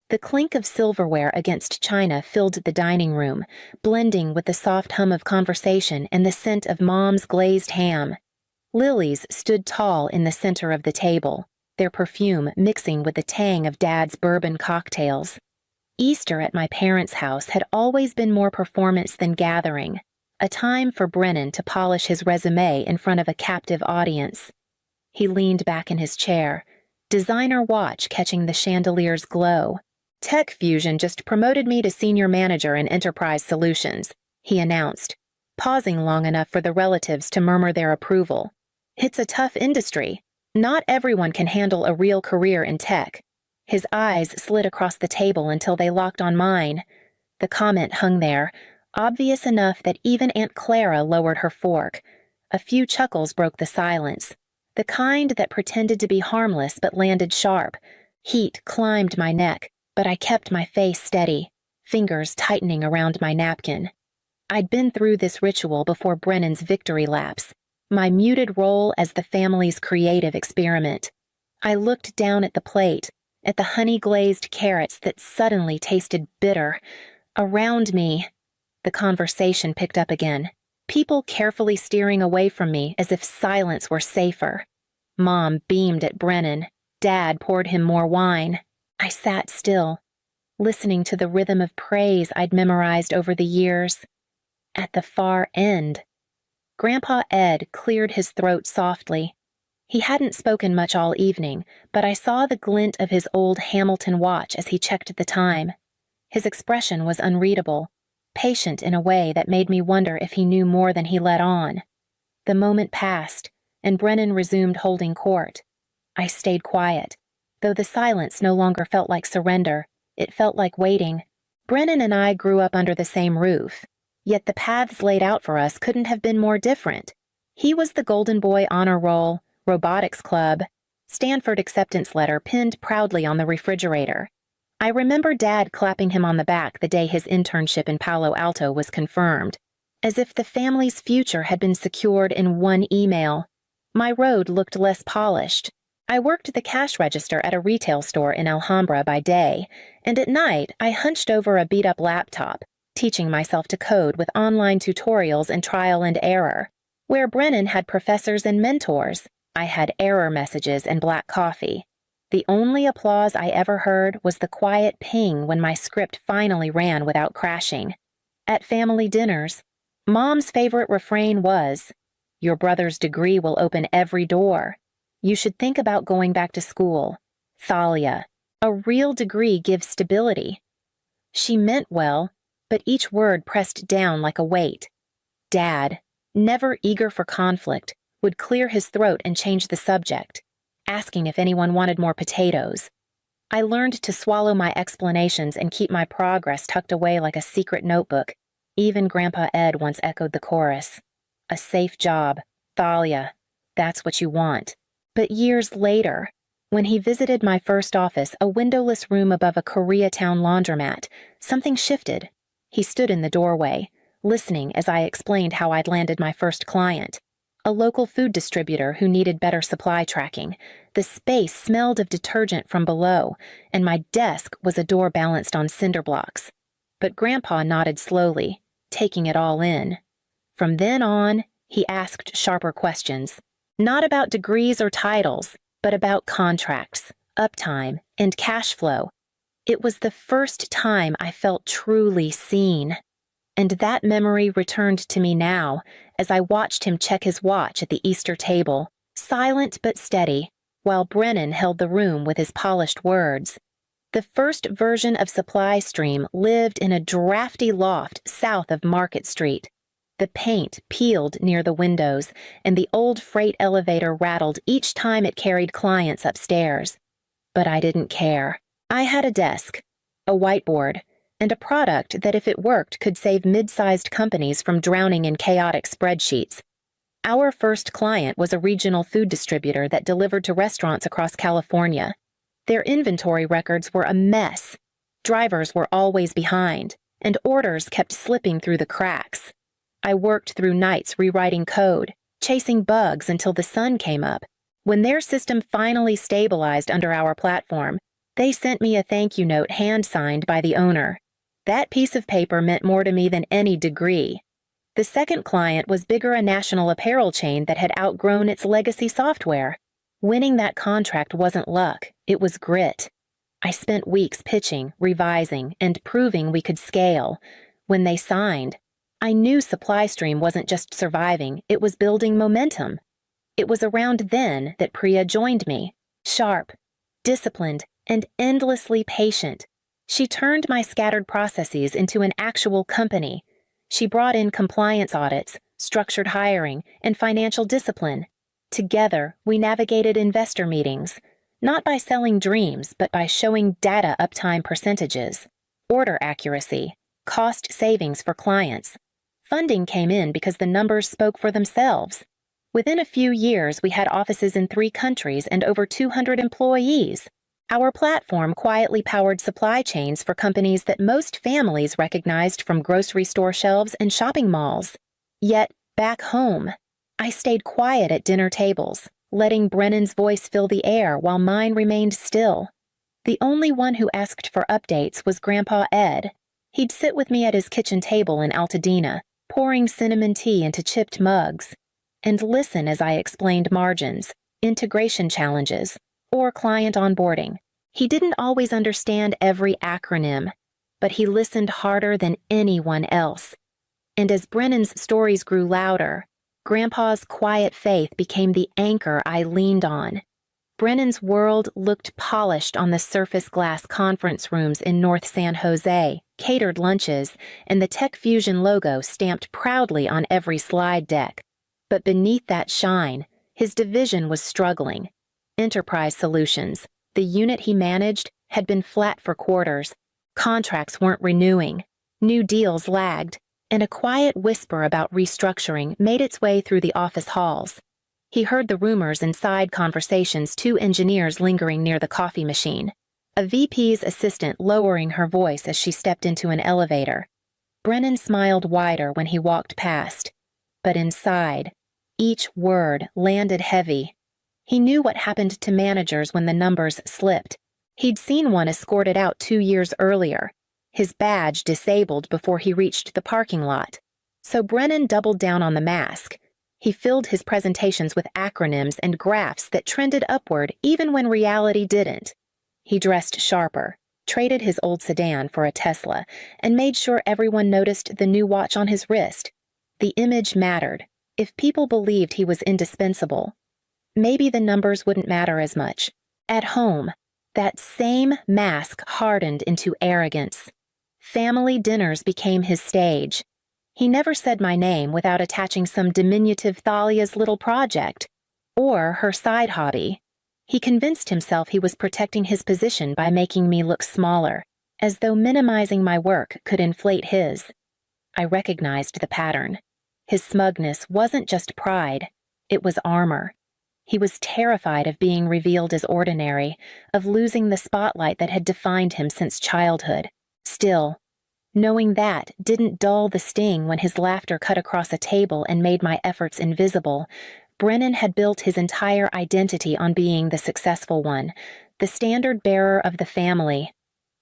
The clink of silverware against china filled the dining room, blending with the soft hum of conversation and the scent of Mom's glazed ham. Lilies stood tall in the center of the table, their perfume mixing with the tang of Dad's bourbon cocktails. Easter at my parents' house had always been more performance than gathering, a time for Brennan to polish his resume in front of a captive audience. He leaned back in his chair, designer watch catching the chandelier's glow. Tech Fusion just promoted me to senior manager in enterprise solutions, he announced, pausing long enough for the relatives to murmur their approval. It's a tough industry. Not everyone can handle a real career in tech. His eyes slid across the table until they locked on mine. The comment hung there, obvious enough that even Aunt Clara lowered her fork. A few chuckles broke the silence, the kind that pretended to be harmless but landed sharp. Heat climbed my neck, but I kept my face steady, fingers tightening around my napkin. I'd been through this ritual before Brennan's victory laps, my muted role as the family's creative experiment. I looked down at the plate, at the honey-glazed carrots that suddenly tasted bitter. Around me, the conversation picked up again, people carefully steering away from me as if silence were safer. Mom beamed at Brennan. Dad poured him more wine. I sat still, listening to the rhythm of praise I'd memorized over the years. At the far end, Grandpa Ed cleared his throat softly. He hadn't spoken much all evening, but I saw the glint of his old Hamilton watch as he checked the time. His expression was unreadable, patient in a way that made me wonder if he knew more than he let on. The moment passed, and Brennan resumed holding court. I stayed quiet. Though the silence no longer felt like surrender, it felt like waiting. Brennan and I grew up under the same roof, yet the paths laid out for us couldn't have been more different. He was the Golden Boy Honor Roll, Robotics Club, Stanford acceptance letter pinned proudly on the refrigerator. I remember Dad clapping him on the back the day his internship in Palo Alto was confirmed, as if the family's future had been secured in one email. My road looked less polished. I worked the cash register at a retail store in Alhambra by day, and at night I hunched over a beat-up laptop, teaching myself to code with online tutorials and trial and error. Where Brennan had professors and mentors, I had error messages and black coffee. The only applause I ever heard was the quiet ping when my script finally ran without crashing. At family dinners, Mom's favorite refrain was, "Your brother's degree will open every door. You should think about going back to school. Thalia, a real degree gives stability." She meant well, but each word pressed down like a weight. Dad, never eager for conflict, would clear his throat and change the subject, asking if anyone wanted more potatoes. I learned to swallow my explanations and keep my progress tucked away like a secret notebook. Even Grandpa Ed once echoed the chorus. A safe job, Thalia, that's what you want. But years later, when he visited my first office, a windowless room above a Koreatown laundromat, something shifted. He stood in the doorway, listening as I explained how I'd landed my first client, a local food distributor who needed better supply tracking. The space smelled of detergent from below, and my desk was a door balanced on cinder blocks. But Grandpa nodded slowly, taking it all in. From then on, he asked sharper questions. Not about degrees or titles, but about contracts, uptime, and cash flow. It was the first time I felt truly seen. And that memory returned to me now as I watched him check his watch at the Easter table, silent but steady, while Brennan held the room with his polished words. The first version of Supply Stream lived in a drafty loft south of Market Street. The paint peeled near the windows, and the old freight elevator rattled each time it carried clients upstairs. But I didn't care. I had a desk, a whiteboard, and a product that if it worked could save mid-sized companies from drowning in chaotic spreadsheets. Our first client was a regional food distributor that delivered to restaurants across California. Their inventory records were a mess. Drivers were always behind, and orders kept slipping through the cracks. I worked through nights rewriting code, chasing bugs until the sun came up. When their system finally stabilized under our platform, They sent me a thank you note hand-signed by the owner. That piece of paper meant more to me than any degree. The second client was bigger, a national apparel chain that had outgrown its legacy software. Winning that contract wasn't luck, it was grit. I spent weeks pitching, revising, and proving we could scale. When they signed, I knew SupplyStream wasn't just surviving, it was building momentum. It was around then that Priya joined me, sharp, disciplined, and endlessly patient. She turned my scattered processes into an actual company. She brought in compliance audits, structured hiring, and financial discipline. Together, we navigated investor meetings, not by selling dreams, but by showing data uptime percentages, order accuracy, cost savings for clients. Funding came in because the numbers spoke for themselves. Within a few years, we had offices in 3 countries and over 200 employees. Our platform quietly powered supply chains for companies that most families recognized from grocery store shelves and shopping malls. Yet, back home, I stayed quiet at dinner tables, letting Brennan's voice fill the air while mine remained still. The only one who asked for updates was Grandpa Ed. He'd sit with me at his kitchen table in Altadena, pouring cinnamon tea into chipped mugs, and listen as I explained margins, integration challenges, or client onboarding. He didn't always understand every acronym, but he listened harder than anyone else. And as Brennan's stories grew louder, Grandpa's quiet faith became the anchor I leaned on. Brennan's world looked polished on the surface glass conference rooms in North San Jose, catered lunches, and the Tech Fusion logo stamped proudly on every slide deck. But beneath that shine, his division was struggling. Enterprise Solutions, the unit he managed, had been flat for quarters. Contracts weren't renewing. New deals lagged, and a quiet whisper about restructuring made its way through the office halls. He heard the rumors and side conversations, 2 engineers lingering near the coffee machine, a VP's assistant lowering her voice as she stepped into an elevator. Brennan smiled wider when he walked past, but inside, each word landed heavy. He knew what happened to managers when the numbers slipped. He'd seen one escorted out 2 years earlier, his badge disabled before he reached the parking lot. So Brennan doubled down on the mask. He filled his presentations with acronyms and graphs that trended upward even when reality didn't. He dressed sharper, traded his old sedan for a Tesla, and made sure everyone noticed the new watch on his wrist. The image mattered. If people believed he was indispensable, maybe the numbers wouldn't matter as much. At home, that same mask hardened into arrogance. Family dinners became his stage. He never said my name without attaching some diminutive Thalia's little project, or her side hobby. He convinced himself he was protecting his position by making me look smaller, as though minimizing my work could inflate his. I recognized the pattern. His smugness wasn't just pride, it was armor. He was terrified of being revealed as ordinary, of losing the spotlight that had defined him since childhood. Still, knowing that didn't dull the sting when his laughter cut across a table and made my efforts invisible. Brennan had built his entire identity on being the successful one, the standard bearer of the family.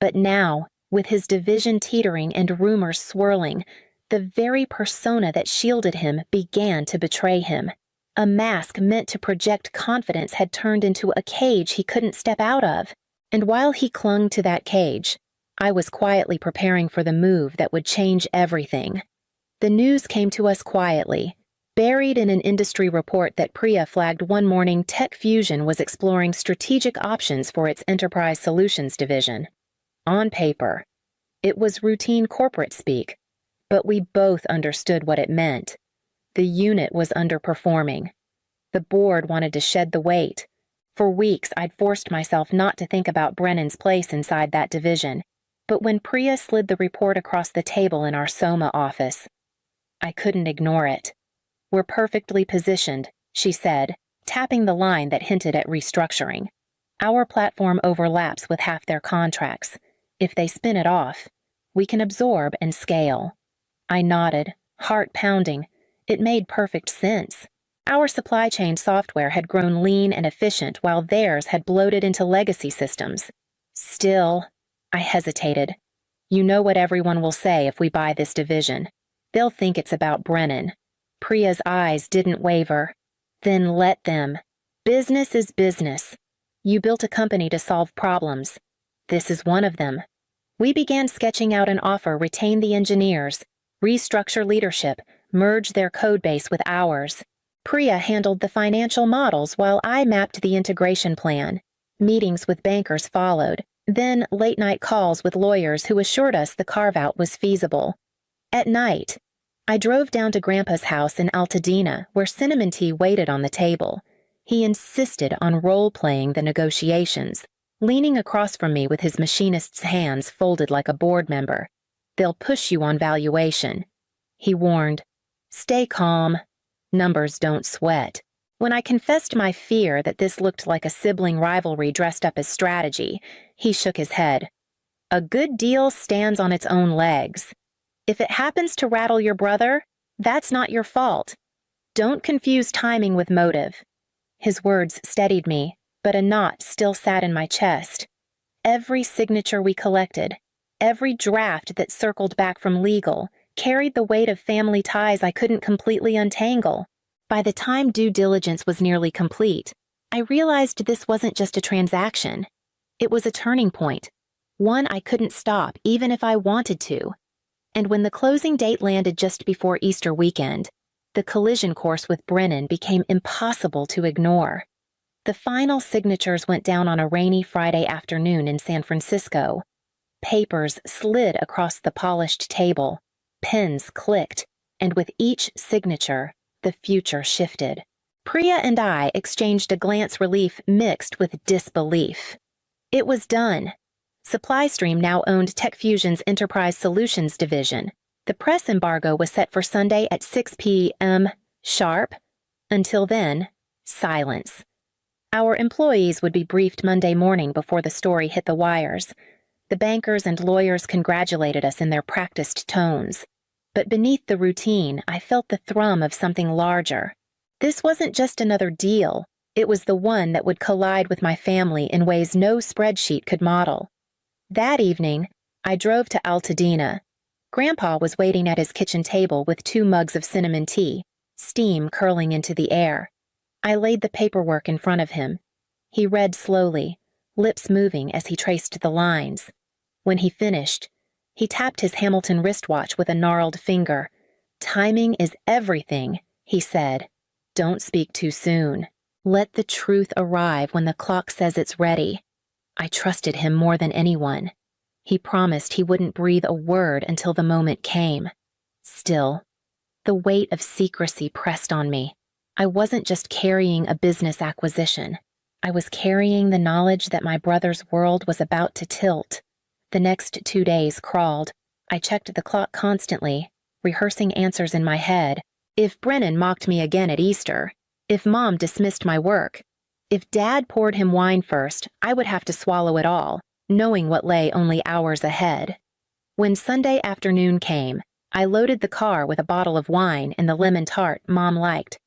But now, with his division teetering and rumors swirling, the very persona that shielded him began to betray him. A mask meant to project confidence had turned into a cage he couldn't step out of. And while he clung to that cage, I was quietly preparing for the move that would change everything. The news came to us quietly. Buried in an industry report that Priya flagged one morning, Tech Fusion was exploring strategic options for its Enterprise Solutions division. On paper, it was routine corporate speak, but we both understood what it meant. The unit was underperforming. The board wanted to shed the weight. For weeks, I'd forced myself not to think about Brennan's place inside that division. But when Priya slid the report across the table in our Soma office, I couldn't ignore it. "We're perfectly positioned," she said, tapping the line that hinted at restructuring. "Our platform overlaps with half their contracts. If they spin it off, we can absorb and scale." I nodded, heart pounding. It made perfect sense. Our supply chain software had grown lean and efficient while theirs had bloated into legacy systems. Still, I hesitated. You know what everyone will say if we buy this division. They'll think it's about Brennan. Priya's eyes didn't waver. Then let them. Business is business. You built a company to solve problems. This is one of them. We began sketching out an offer: retain the engineers, restructure leadership, merge their codebase with ours. Priya handled the financial models while I mapped the integration plan. Meetings with bankers followed, then late-night calls with lawyers who assured us the carve-out was feasible. At night, I drove down to Grandpa's house in Altadena, where cinnamon tea waited on the table. He insisted on role-playing the negotiations, leaning across from me with his machinist's hands folded like a board member. They'll push you on valuation. He warned, stay calm. Numbers don't sweat. When I confessed my fear that this looked like a sibling rivalry dressed up as strategy, he shook his head. A good deal stands on its own legs. If it happens to rattle your brother, that's not your fault. Don't confuse timing with motive. His words steadied me, but a knot still sat in my chest. Every signature we collected, every draft that circled back from legal, carried the weight of family ties I couldn't completely untangle. By the time due diligence was nearly complete, I realized this wasn't just a transaction. It was a turning point, one I couldn't stop even if I wanted to. And when the closing date landed just before Easter weekend, the collision course with Brennan became impossible to ignore. The final signatures went down on a rainy Friday afternoon in San Francisco. Papers slid across the polished table, pens clicked, and with each signature, the future shifted. Priya and I exchanged a glance relief mixed with disbelief. It was done. SupplyStream now owned TechFusion's Enterprise Solutions division. The press embargo was set for Sunday at 6 p.m. sharp. Until then, silence. Our employees would be briefed Monday morning before the story hit the wires. The bankers and lawyers congratulated us in their practiced tones. But beneath the routine, I felt the thrum of something larger. This wasn't just another deal. It was the one that would collide with my family in ways no spreadsheet could model. That evening, I drove to Altadena. Grandpa was waiting at his kitchen table with 2 mugs of cinnamon tea, steam curling into the air. I laid the paperwork in front of him. He read slowly, lips moving as he traced the lines. When he finished, he tapped his Hamilton wristwatch with a gnarled finger. Timing is everything, he said. Don't speak too soon. Let the truth arrive when the clock says it's ready. I trusted him more than anyone. He promised he wouldn't breathe a word until the moment came. Still, the weight of secrecy pressed on me. I wasn't just carrying a business acquisition. I was carrying the knowledge that my brother's world was about to tilt. The next 2 days crawled. I checked the clock constantly, rehearsing answers in my head. If Brennan mocked me again at Easter, if Mom dismissed my work, if Dad poured him wine first, I would have to swallow it all, knowing what lay only hours ahead. When Sunday afternoon came, I loaded the car with a bottle of wine and the lemon tart Mom liked.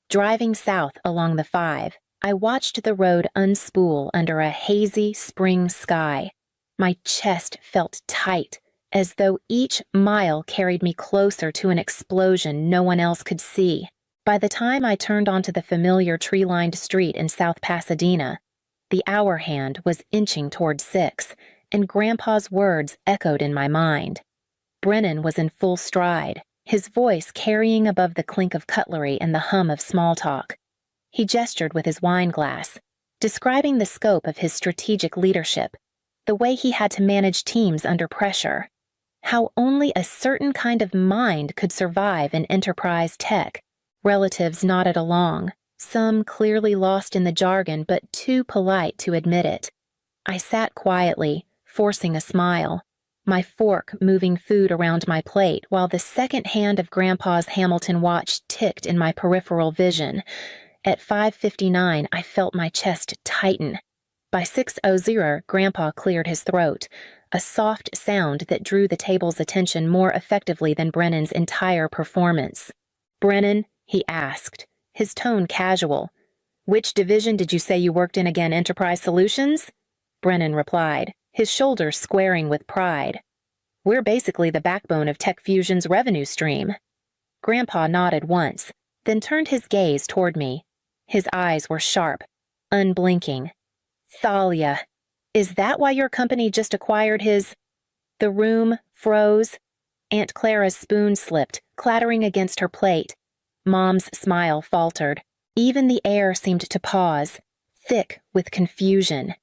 Driving south along the 5, I watched the road unspool under a hazy spring sky. My chest felt tight, as though each mile carried me closer to an explosion no one else could see. By the time I turned onto the familiar tree-lined street in South Pasadena, the hour hand was inching toward 6, and Grandpa's words echoed in my mind. Brennan was in full stride, his voice carrying above the clink of cutlery and the hum of small talk. He gestured with his wine glass, describing the scope of his strategic leadership, the way he had to manage teams under pressure, how only a certain kind of mind could survive in enterprise tech. Relatives nodded along, some clearly lost in the jargon but too polite to admit it. I sat quietly, forcing a smile, my fork moving food around my plate while the second hand of Grandpa's Hamilton watch ticked in my peripheral vision. At 5:59, I felt my chest tighten. By 6:00, Grandpa cleared his throat, a soft sound that drew the table's attention more effectively than Brennan's entire performance. "Brennan," he asked, his tone casual. "Which division did you say you worked in again, Enterprise Solutions?" Brennan replied, his shoulders squaring with pride. "We're basically the backbone of Tech Fusion's revenue stream." Grandpa nodded once, then turned his gaze toward me. His eyes were sharp, unblinking. "Thalia, is that why your company just acquired his—" The room froze. Aunt Clara's spoon slipped, clattering against her plate. Mom's smile faltered. Even the air seemed to pause, thick with confusion.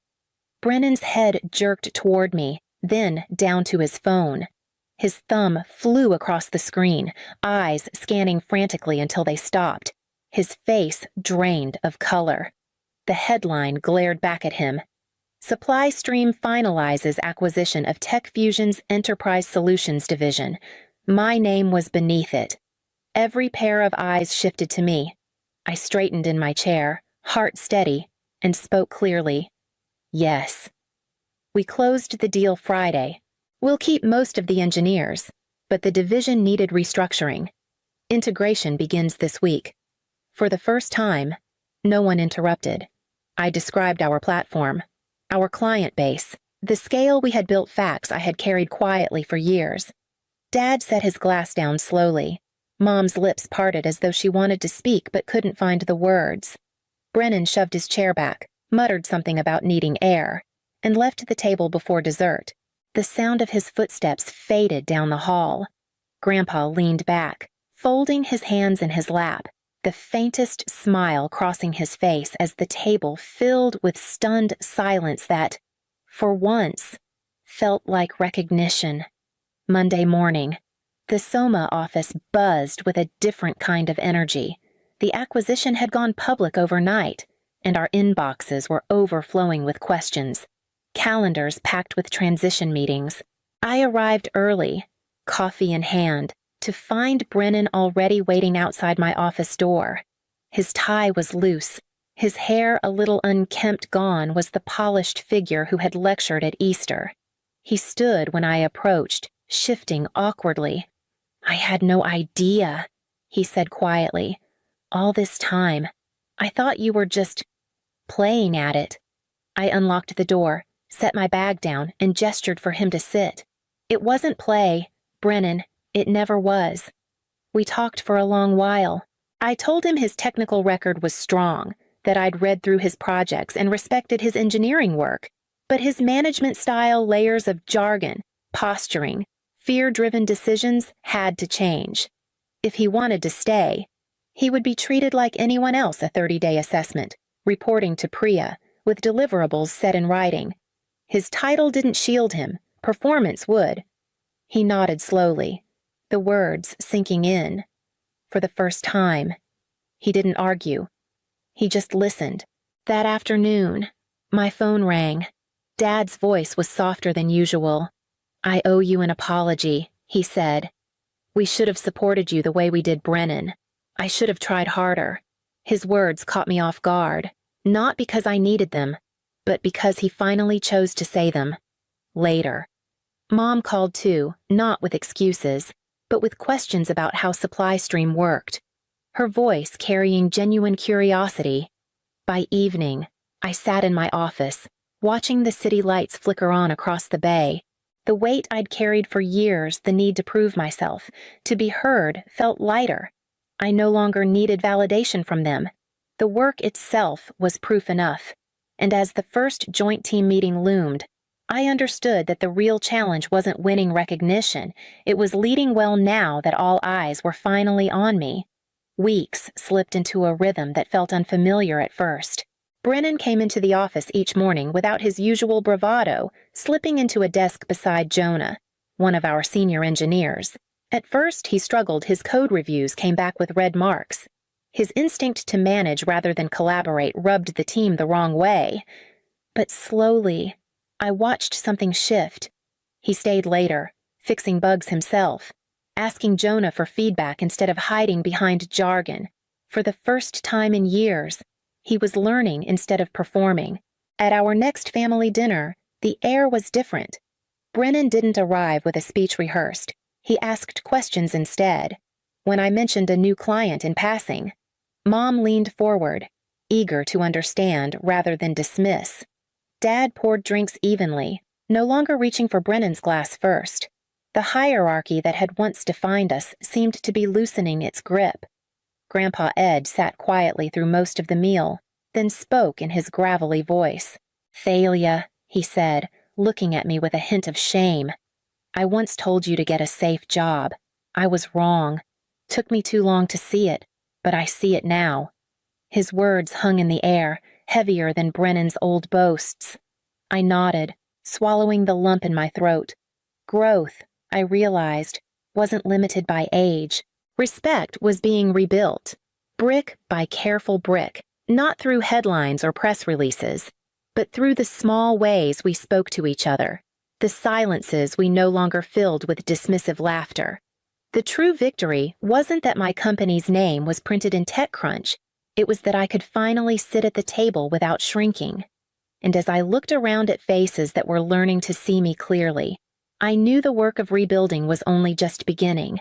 Brennan's head jerked toward me, then down to his phone. His thumb flew across the screen, eyes scanning frantically until they stopped. His face drained of color. The headline glared back at him. "Supply Stream finalizes acquisition of Tech Fusion's Enterprise Solutions division." My name was beneath it. Every pair of eyes shifted to me. I straightened in my chair, heart steady, and spoke clearly. "Yes." "We closed the deal Friday. We'll keep most of the engineers, but the division needed restructuring. Integration begins this week." For the first time, no one interrupted. I described our platform, our client base, the scale we had built facts I had carried quietly for years. Dad set his glass down slowly. Mom's lips parted as though she wanted to speak but couldn't find the words. Brennan shoved his chair back, muttered something about needing air, and left the table before dessert. The sound of his footsteps faded down the hall. Grandpa leaned back, folding his hands in his lap, the faintest smile crossing his face as the table filled with stunned silence that, for once, felt like recognition. Monday morning, the Soma office buzzed with a different kind of energy. The acquisition had gone public overnight, and our inboxes were overflowing with questions, calendars packed with transition meetings. I arrived early, coffee in hand, to find Brennan already waiting outside my office door. His tie was loose. His hair a little unkempt gone was the polished figure who had lectured at Easter. He stood when I approached, shifting awkwardly. "I had no idea," he said quietly. "All this time, I thought you were just playing at it." I unlocked the door, set my bag down, and gestured for him to sit. "It wasn't play, Brennan. It never was." We talked for a long while. I told him his technical record was strong, that I'd read through his projects and respected his engineering work, but his management style, layers of jargon, posturing, fear-driven decisions had to change. If he wanted to stay, he would be treated like anyone else, a 30-day assessment, reporting to Priya, with deliverables set in writing. His title didn't shield him, performance would. He nodded slowly, the words sinking in. For the first time, he didn't argue. He just listened. That afternoon, my phone rang. Dad's voice was softer than usual. "I owe you an apology," he said. "We should have supported you the way we did Brennan. I should have tried harder." His words caught me off guard, not because I needed them, but because he finally chose to say them. Later. Mom called too, not with excuses, but with questions about how Supply Stream worked, her voice carrying genuine curiosity. By evening, I sat in my office, watching the city lights flicker on across the bay. The weight I'd carried for years, the need to prove myself, to be heard, felt lighter. I no longer needed validation from them. The work itself was proof enough, and as the first joint team meeting loomed, I understood that the real challenge wasn't winning recognition, it was leading well now that all eyes were finally on me. Weeks slipped into a rhythm that felt unfamiliar at first. Brennan came into the office each morning without his usual bravado, slipping into a desk beside Jonah, one of our senior engineers. At first, he struggled. His code reviews came back with red marks. His instinct to manage rather than collaborate rubbed the team the wrong way. But slowly, I watched something shift. He stayed later, fixing bugs himself, asking Jonah for feedback instead of hiding behind jargon. For the first time in years, he was learning instead of performing. At our next family dinner, the air was different. Brennan didn't arrive with a speech rehearsed. He asked questions instead. When I mentioned a new client in passing, Mom leaned forward, eager to understand rather than dismiss. Dad poured drinks evenly, no longer reaching for Brennan's glass first. The hierarchy that had once defined us seemed to be loosening its grip. Grandpa Ed sat quietly through most of the meal, then spoke in his gravelly voice. "Thalia," he said, looking at me with a hint of shame. "I once told you to get a safe job. I was wrong. Took me too long to see it, but I see it now." His words hung in the air, heavier than Brennan's old boasts. I nodded, swallowing the lump in my throat. Growth, I realized, wasn't limited by age. Respect was being rebuilt, brick by careful brick, not through headlines or press releases, but through the small ways we spoke to each other, the silences we no longer filled with dismissive laughter. The true victory wasn't that my company's name was printed in TechCrunch, it was that I could finally sit at the table without shrinking. And as I looked around at faces that were learning to see me clearly, I knew the work of rebuilding was only just beginning.